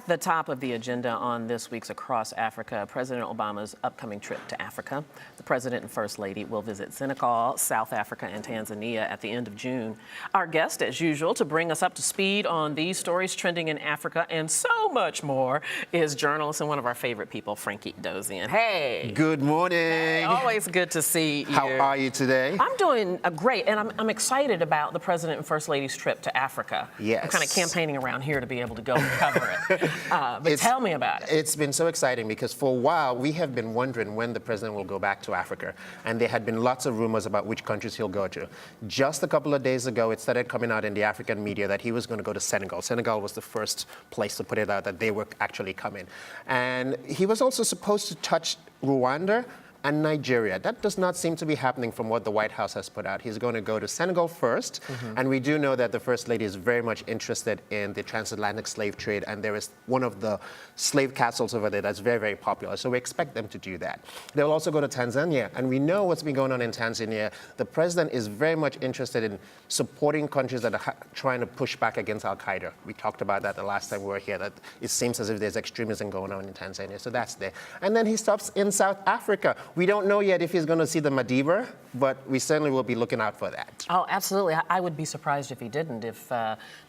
The top of the agenda on this week's Across Africa, President Obama's upcoming trip to Africa. The President and First Lady will visit Senegal, South Africa, and Tanzania at the end of June. Our guest, as usual, to bring us up to speed on these stories trending in Africa and so much more is journalist and one of our favorite people, Frankie Edozien. Hey! Good morning! Hey, always good to see you. How are you today? I'm doing great, and I'm excited about the President and First Lady's trip to Africa. Yes. I'm kind of campaigning around here to be able to go and cover it. But tell me about it. It's been so exciting because for a while we have been wondering when the president will go back to Africa, and there had been lots of rumors about which countries he'll go to. Just a couple of days ago, it started coming out in the African media that he was going to go to Senegal. Senegal was the first place to put it out that they were actually coming. And he was also supposed to touch Rwanda and Nigeria. That does not seem to be happening from what the White House has put out. He's going to go to Senegal first, and we do know that the First Lady is very much interested in the transatlantic slave trade, and there is one of the slave castles over there that's very, very popular. So we expect them to do that. They'll also go to Tanzania, and we know what's been going on in Tanzania. The president is very much interested in supporting countries that are trying to push back against Al-Qaeda. We talked about that the last time we were here, that it seems as if there's extremism going on in Tanzania. So that's there. And then he stops in South Africa. We don't know yet if he's going to see the Madiba, but we certainly will be looking out for that. Oh, absolutely. I would be surprised if he didn't, if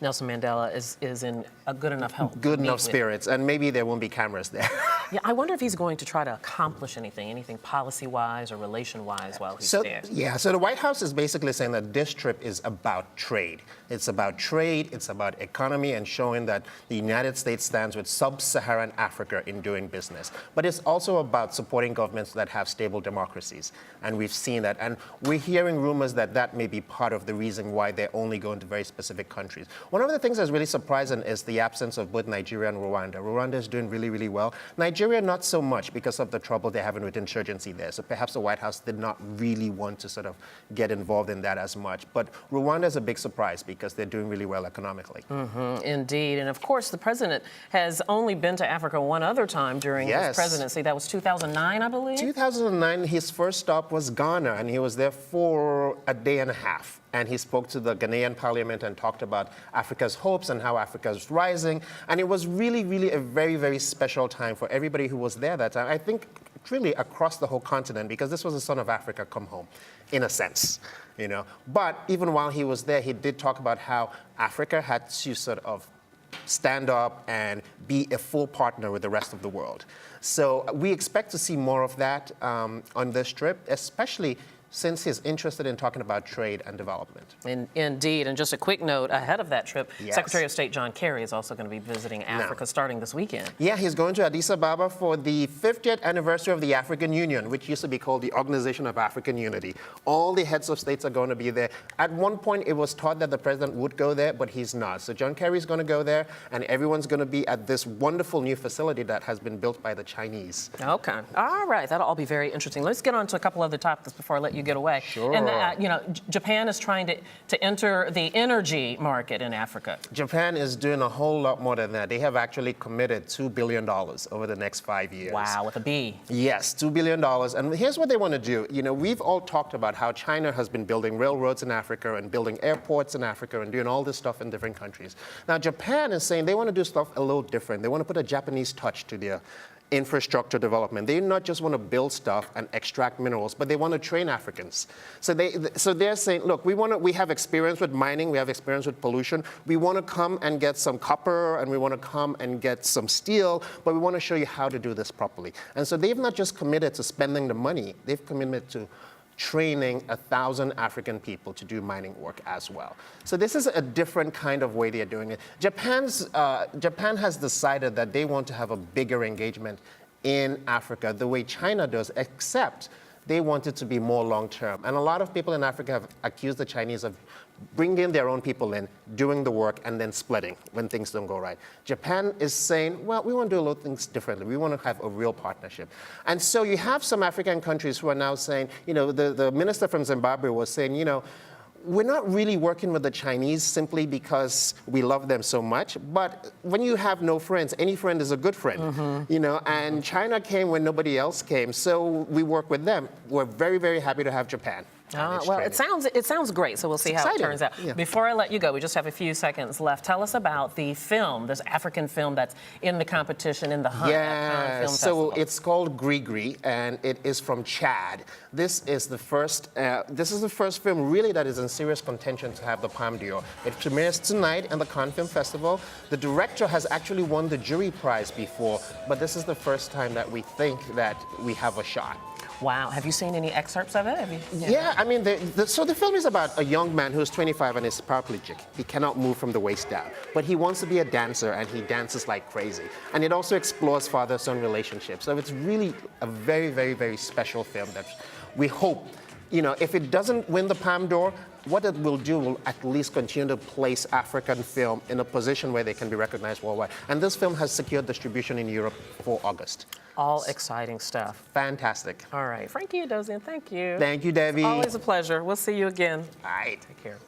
Nelson Mandela is in a good enough health. Good enough spirits, and maybe there won't be cameras there. Yeah, I wonder if he's going to try to accomplish anything policy-wise or relation-wise while he's there. Yeah, so the White House is basically saying that this trip is about trade. It's about trade, it's about economy, and showing that the United States stands with sub-Saharan Africa in doing business. But it's also about supporting governments that have stable democracies, and we've seen that. And we're hearing rumors that that may be part of the reason why they're only going to very specific countries. One of the things that's really surprising is the absence of both Nigeria and Rwanda. Rwanda is doing really, really well. Nigeria, not so much because of the trouble they're having with insurgency there. So perhaps the White House did not really want to sort of get involved in that as much. But Rwanda is a big surprise because they're doing really well economically. Indeed. And of course, the president has only been to Africa one other time during his presidency. That was 2009, I believe? 2009, his first stop was Ghana, and he was there for a day and a half. And he spoke to the Ghanaian parliament and talked about Africa's hopes and how Africa is rising. And it was really, really a very, very special time for everybody who was there that time. I think really across the whole continent, because this was the son of Africa come home, in a sense, you know. But even while he was there, he did talk about how Africa had to sort of stand up and be a full partner with the rest of the world. So we expect to see more of that on this trip, especially since he's interested in talking about trade and development. Indeed, and just a quick note, ahead of that trip, Secretary of State John Kerry is also going to be visiting Africa starting this weekend. Yeah, he's going to Addis Ababa for the 50th anniversary of the African Union, which used to be called the Organization of African Unity. All the heads of states are going to be there. At one point, it was thought that the president would go there, but he's not. So John Kerry's going to go there, and everyone's going to be at this wonderful new facility that has been built by the Chinese. Okay. All right. That'll all be very interesting. Let's get on to a couple other topics before I let you get away. Sure. And, you know, Japan is trying to enter the energy market in Africa. Japan is doing a whole lot more than that. They have actually committed $2 billion over the next 5 years. Wow, with a B. Yes, $2 billion. And here's what they want to do. You know, we've all talked about how China has been building railroads in Africa and building airports in Africa and doing all this stuff in different countries. Now, Japan is saying they want to do stuff a little different. They want to put a Japanese touch to their infrastructure development. They not just want to build stuff and extract minerals, but they want to train Africans. So they're saying, look, we have experience with mining, we have experience with pollution. We want to come and get some copper, and we want to come and get some steel, but we want to show you how to do this properly. And so they've not just committed to spending the money, they've committed to training 1,000 African people to do mining work as well. So this is a different kind of way they're doing it. Japan has decided that they want to have a bigger engagement in Africa the way China does, except they want it to be more long-term. And a lot of people in Africa have accused the Chinese of bringing their own people in, doing the work, and then splitting when things don't go right. Japan is saying, well, we want to do a lot of things differently. We want to have a real partnership. And so you have some African countries who are now saying, you know, the minister from Zimbabwe was saying, you know, we're not really working with the Chinese simply because we love them so much, but when you have no friends, any friend is a good friend, you know, and China came when nobody else came, so we work with them. We're very, very happy to have Japan. It's well, trending. it sounds great, so we'll see how it exciting. turns out. Yeah. Before I let you go, we just have a few seconds left. Tell us about the film, this African film that's in the competition in the Hunt at Cannes Film So Festival. it's called Grigri, and it is from Chad. This is the first film really that is in serious contention to have the Palme d'Or. It premieres tonight at the Cannes Film Festival. The director has actually won the jury prize before, but this is the first time that we think that we have a shot. Wow. Have you seen any excerpts of it? Yeah, I mean, so the film is about a young man who's 25 and is paraplegic. He cannot move from the waist down, but he wants to be a dancer, and he dances like crazy. And it also explores father-son relationships. So it's really a very, very, very special film that we hope, if it doesn't win the Palme d'Or, what it will do will at least continue to place African film in a position where they can be recognized worldwide. And this film has secured distribution in Europe for August. All exciting stuff. Fantastic. All right. Frankie Edozien, thank you. Thank you, Debbie. Always a pleasure. We'll see you again. All right. Take care.